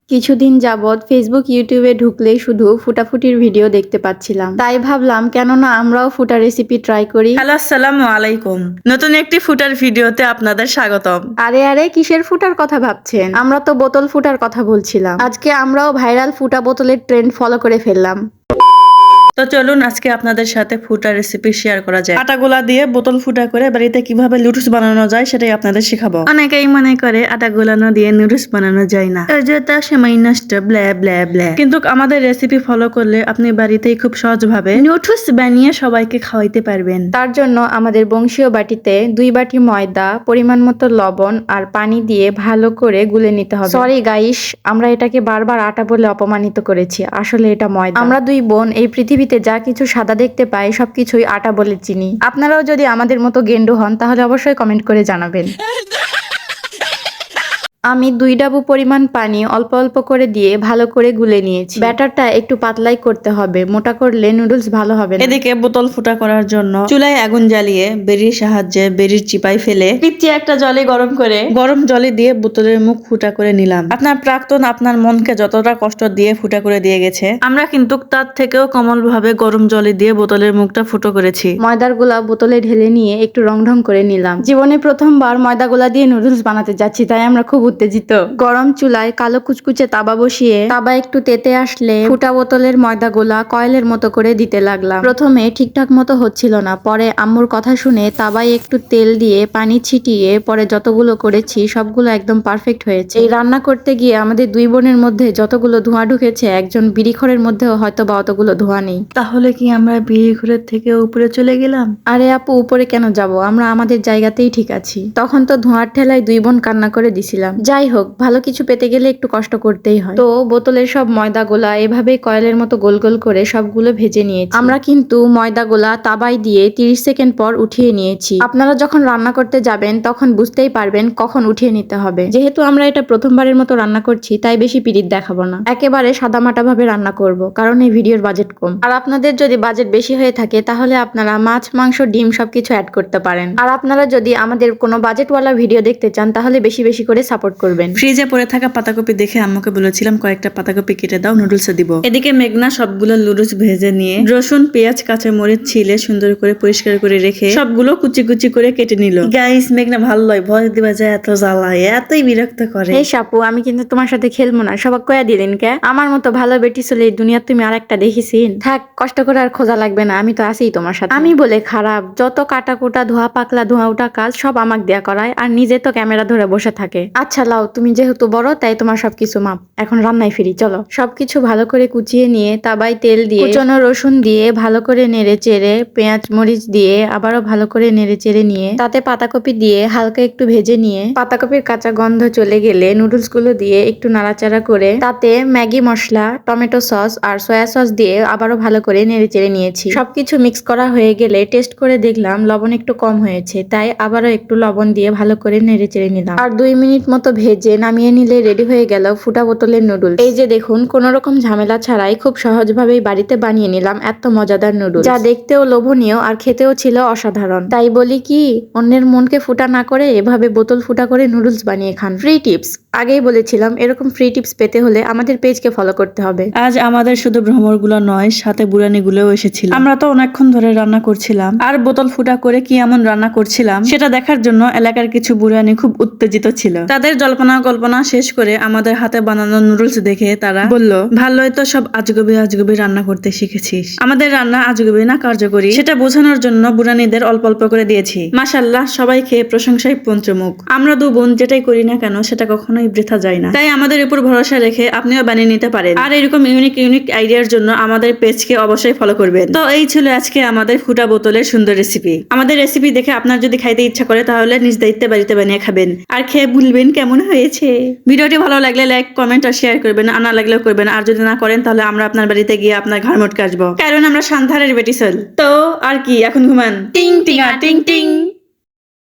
কিছুদিন যাবৎ ফেসবুক ইউটিউবে ঢুকলেই শুধু ফুটাফুটির ভিডিও দেখতে পাচ্ছিলাম, তাই ভাবলাম কেন না আমরাও ফুটা রেসিপি ট্রাই করি। হ্যালো, আসসালামু আলাইকুম। নতুন একটি ফুটার ভিডিওতে আপনাদের স্বাগতম। আরে আরে, কিসের ফুটার কথা ভাবছেন? আমরা তো বোতল ফুটার কথা বলছিলাম। আজকে আমরাও ভাইরাল ফুটা বোতলের ট্রেন্ড ফলো করে ফেললাম। তো চলুন আজকে আপনাদের সাথে ফুটার রেসিপি শেয়ার করা যায়। আটাগুলা দিয়ে বোতল ফুটা করে বাড়িতে কিভাবে নুডলস বানানো যায় সেটাই আপনাদের শেখাবো। অনেকেই মনে করে আটা গোলানো দিয়ে নুডলস বানানো যায় না, যেটা সময় নষ্ট, ব্লা ব্লা ব্লা। কিন্তু আমাদের রেসিপি ফলো করলে আপনি বাড়িতেই খুব সহজভাবে নুডলস বানিয়ে সবাইকে খাওয়াইতে পারবেন। তার জন্য আমাদের বংশীয় বাটিতে 2 বাটি ময়দা, পরিমাণ মতো লবণ আর পানি দিয়ে ভালো করে গুলে নিতে হবে। সরি গাইস, আমরা এটাকে বারবার আটা বলে অপমানিত করেছি, আসলে এটা ময়দা। আমরা দুই বোন এই পৃথিবীতে যা কিছু সাদা দেখতে পাই সবকিছুই আটা বলে চিনি। আপনারাও যদি আমাদের মতো গেন্ডু হন তাহলে অবশ্যই কমেন্ট করে জানাবেন। আমি 2 ডাবু পরিমাণ পানি অল্প অল্প করে দিয়ে ভালো করে গুলে নিয়েছি। ব্যাটারটা একটু পাতলাই করতে হবে, মোটা করলে নুডলস ভালো হবে না। এদিকে বোতল ফুটা করার জন্য চুলায় আগুন জ্বালিয়ে বেরির সাহায্যে বেরির চিপাই ফেলে পিচ্ছি একটা জলে গরম করে গরম জলে দিয়ে বোতলের মুখ ফুটা করে নিলাম। আপনার প্রাক্তন আপনার মনকে যতটা কষ্ট দিয়ে ফুটা করে দিয়ে গেছে, আমরা কিন্তু তার থেকেও কমল ভাবে গরম জলে দিয়ে বোতলের মুখটা ফুটো করেছি। ময়দার গুলা বোতলে ঢেলে নিয়ে একটু রং ঢং করে নিলাম। জীবনে প্রথমবার ময়দা গুলা দিয়ে নুডলস বানাতে যাচ্ছি, তাই আমরা খুব উত্তেজিত। গরম চুলায় কালো কুচকুচে তাবা বসিয়ে তাবা একটু তেতে আসলে ফুটা বোতলের ময়দা গুলা কয়েলের মতো করে দিতে লাগলাম। প্রথমে ঠিকঠাক মতো হচ্ছিল না, পরে আম্মুর কথা শুনে তাবায় একটু তেল দিয়ে পানি ছিটিয়ে পরে যতগুলো করেছি সবগুলো একদম পারফেক্ট হয়েছে। এই রান্না করতে গিয়ে আমাদের দুই বোনের মধ্যে যতগুলো ধোঁয়া ঢুকেছে, একজন বিড়িখোরের মধ্যেও হয়তো বা অতগুলো ধোঁয়া নেই। তাহলে কি আমরা বিড়িঘরের থেকে উপরে চলে গেলাম? আরে আপু, উপরে কেন যাব? আমরা আমাদের জায়গাতেই ঠিক আছি। তখন তো ধোঁয়ার ঠেলায় দুই বোন কান্না করে দিছিলাম। যাই হোক, ভালো কিছু পেতে গেলে একটু কষ্ট করতেই হয়। তো বোতলের সব ময়দাগুলা এভাবেই কয়েলের মতো গোল গোল করে সবগুলো ভেজে নিয়েছি। আমরা কিন্তু ময়দাগুলা তাবায় দিয়ে 30 সেকেন্ড পর উঠিয়ে নিয়েছি। আপনারা যখন রান্না করতে যাবেন তখন বুঝতেই পারবেন কখন উঠিয়ে নিতে হবে। যেহেতু আমরা এটা প্রথমবারের মতো রান্না করছি, তাই বেশি পিরিত দেখাবো না, একেবারে সাদামাটা ভাবে রান্না করব, কারণ এই ভিডিওর বাজেট কম। আর আপনাদের যদি বাজেট বেশি হয়ে থাকে তাহলে আপনারা মাছ, মাংস, ডিম সবকিছু অ্যাড করতে পারেন। আর আপনারা যদি আমাদের কোনো বাজেটওয়ালা ভিডিও দেখতে চান তাহলে বেশি বেশি করে সাপোর্ট করবেন। ফ্রিজে পড়ে থাকা পাতাকপি দেখে আম্মুকে বলেছিলাম কয়েকটা পাতাকপি কেটে দাও, নুডলসে দিব। এদিকে মেঘনা সবগুলো নুডলস ভেজে নিয়ে রসুন, পেঁয়াজ, কাঁচামরিচ ছিলে সুন্দর করে পরিষ্কার করে রেখে সবগুলো কুচি কুচি করে কেটে নিল। গাইস, মেঘনা ভালো লয়, ভয় দিবা যায়, এত জ্বালায়, এতই বিরক্ত করে। এই সাপু, আমি কিন্তু তোমার সাথে খেলবো না। সবাক কয়া দিলেন কে? আমার মতো ভালো বেটি চলে এই দুনিয়া তুমি আর একটা দেখিসিন? থাক, কষ্ট করে আর খোঁজা লাগবে না, আমি তো আছি তোমার সাথে। আমি বলে খারাপ, যত কাটা কুটা ধোয়া পাকলা ধোয়া উঠা কাজ সব আমাক দেয়া করায়, আর নিজে তো ক্যামেরা ধরে বসে থাকে। আচ্ছা লাও, তুমি যেহেতু বড় তাই তোমার সবকিছু মাপ। এখন রান্নায় ফিরি, চলো। সবকিছু ভালো করে কুচিয়ে নিয়ে তাবাই তেল দিয়ে কুচনো রসুন দিয়ে ভালো করে নেড়ে চেড়ে পেঁয়াজ মরিচ দিয়ে আবারও ভালো করে নেড়ে চেড়ে নিয়ে তাতে পাতাকপি দিয়ে হালকা একটু ভেজে নিয়ে পাতাকপির কাঁচা গন্ধ চলে গেলে নুডলস গুলো দিয়ে একটু নাড়াচাড়া করে তাতে ম্যাগি মশলা, টমেটো সস আর সয়া সস দিয়ে আবারও ভালো করে নেড়ে চেড়ে নিয়েছি। সবকিছু মিক্স করা হয়ে গেলে টেস্ট করে দেখলাম লবণ একটু কম হয়েছে, তাই আবারও একটু লবণ দিয়ে ভালো করে নেড়ে চেড়ে নিলাম। আর 2 মিনিট মতো ভেজে নামিয়ে নিলে রেডি হয়ে গেল ফুটা বোতলের নুডলস। এই যে দেখুন, কোনো রকম ঝামেলা ছাড়াই খুব সহজভাবেই বাড়িতে বানিয়ে নিলাম এত মজাদার নুডলস, যা দেখতেও লোভনীয় আর খেতেও ছিল অসাধারণ। তাই বলি কি, অন্যের মনকে ফুটা না করে এভাবে বোতল ফুটা করে নুডলস বানিয়ে খান। ফ্রি টিপস, আগেই বলেছিলাম, এরকম ফ্রি টিপস পেতে হলে আমাদের পেজকে ফলো করতে হবে। আজ আমাদের শুধু ভ্রমরগুলো নয়, সাথে বুড়ানিগুলোও এসেছিল। আমরা তো অনেকক্ষণ ধরে রান্না করছিলাম আর বোতল ফুটা করে কি এমন রান্না করছিলাম সেটা দেখার জন্য এলাকার কিছু বুড়ানি খুব উত্তেজিত ছিল। তাদের জল্পনা কল্পনা শেষ করে আমাদের হাতে বানানো নুডলস দেখে তারা বলল, ভালোই তো সব আজগবি আজগবি রান্না করতে শিখেছিস। আমাদের রান্না আজগবি না কার্যকরী সেটা বোঝানোর জন্য বুড়ানিদের অল্প অল্প করে দিয়েছি। মাশাআল্লাহ, সবাই খেয়ে প্রশংসায় পঞ্চমুখ। আমরা দু বোন যেটাই করি না কেন সেটা কখনোই বৃথা যায় না, তাই আমাদের উপর ভরসা রেখে আপনিও বানিয়ে নিতে পারেন। আর এরকম ইউনিক ইউনিক আইডিয়ার জন্য আমাদের পেজকে অবশ্যই ফলো করবেন। তো এই ছিল আজকে আমাদের ফুটা বোতলের সুন্দর রেসিপি। আমাদের রেসিপি দেখে আপনার যদি খাইতে ইচ্ছা করে তাহলে নিজ দায়িত্বে বাড়িতে বানিয়ে খাবেন আর খেয়ে বলবেন কেমন হয়েছে। ভিডিওটি ভালো লাগলে লাইক, কমেন্ট আর শেয়ার করবেন, আর না লাগলেও করবেন। আর যদি না করেন তাহলে আমরা আপনার বাড়িতে গিয়ে আপনার ঘাড় মটকে আসবো, কারণ আমরা সান্ধারের বেটি চল। তো আর কি, এখন ঘুমান। টিং টিঙা টিং টিং।